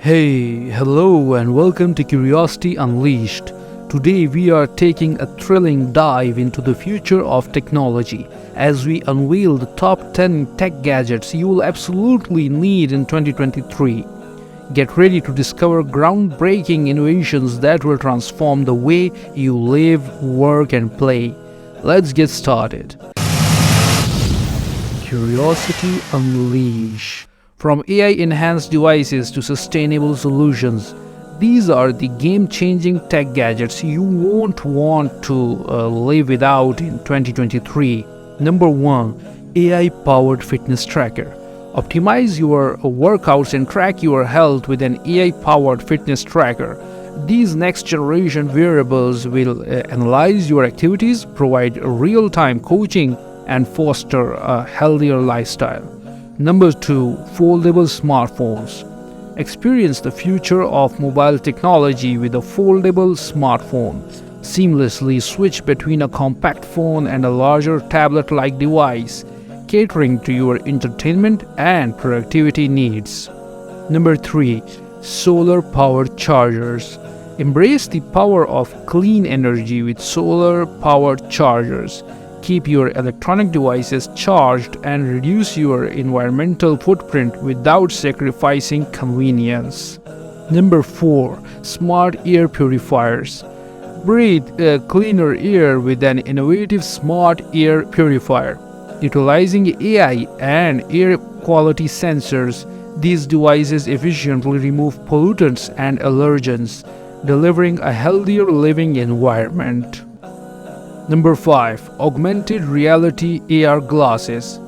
Hey, hello, and welcome to Curiosity Unleashed. Today we are taking a thrilling dive into the future of technology as we unveil the top 10 tech gadgets you will absolutely need in 2023. Get ready to discover groundbreaking innovations that will transform the way you live, work, and play. Let's get started. Curiosity Unleashed. From AI-enhanced devices to sustainable solutions, these are the game-changing tech gadgets you won't want to live without in 2023. Number 1. AI-powered fitness tracker. Optimize your workouts and track your health with an AI-powered fitness tracker. These next-generation wearables will analyze your activities, provide real-time coaching, and foster a healthier lifestyle. Number 2. Foldable Smartphones. Experience the future of mobile technology with a foldable smartphone. Seamlessly switch between a compact phone and a larger tablet-like device, catering to your entertainment and productivity needs. Number 3. Solar-powered chargers. Embrace the power of clean energy with solar-powered chargers. Keep your electronic devices charged and reduce your environmental footprint without sacrificing convenience. Number 4. Smart Air Purifiers. Breathe cleaner air with an innovative smart air purifier. Utilizing AI and air quality sensors, these devices efficiently remove pollutants and allergens, delivering a healthier living environment. Number 5. Augmented reality AR glasses.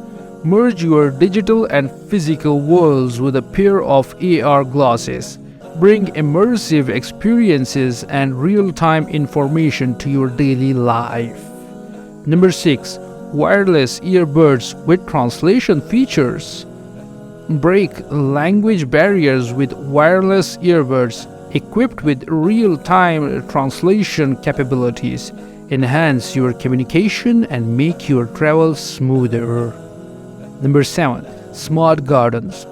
Merge your digital and physical worlds with a pair of AR glasses. Bring immersive experiences and real-time information to your daily life. Number 6. Wireless earbuds with translation features. Break language barriers with wireless earbuds equipped with real-time translation capabilities. Enhance your communication and make your travel smoother. Number 7. Smart gardens.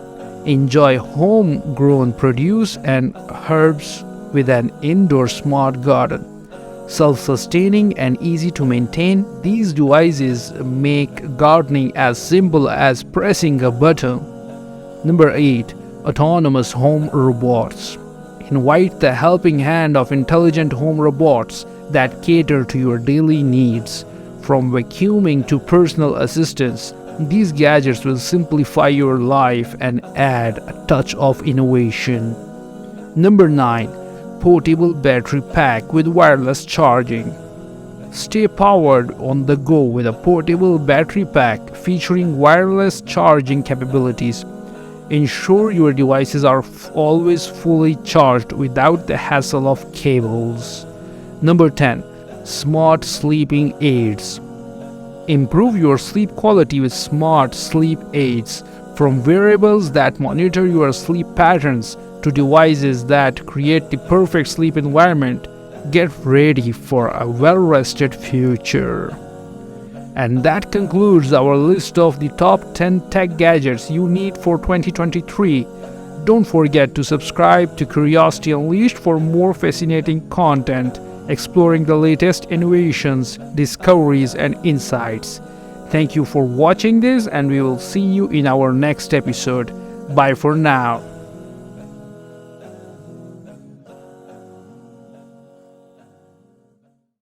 Enjoy homegrown produce and herbs with an indoor smart garden. Self-sustaining and easy to maintain, these devices make gardening as simple as pressing a button. Number 8. Autonomous home robots. Invite the helping hand of intelligent home robots that cater to your daily needs. From vacuuming to personal assistance, these gadgets will simplify your life and add a touch of innovation. Number 9. Portable battery pack with wireless charging. Stay powered on the go with a portable battery pack featuring wireless charging capabilities. Ensure your devices are always fully charged without the hassle of cables. Number 10. Smart sleeping aids. Improve your sleep quality with smart sleep aids. From wearables that monitor your sleep patterns to devices that create the perfect sleep environment, get ready for a well-rested future. And that concludes our list of the top 10 tech gadgets you need for 2023. Don't forget to subscribe to Curiosity Unleashed for more fascinating content, exploring the latest innovations, discoveries, and insights. Thank you for watching this, and we will see you in our next episode. Bye for now.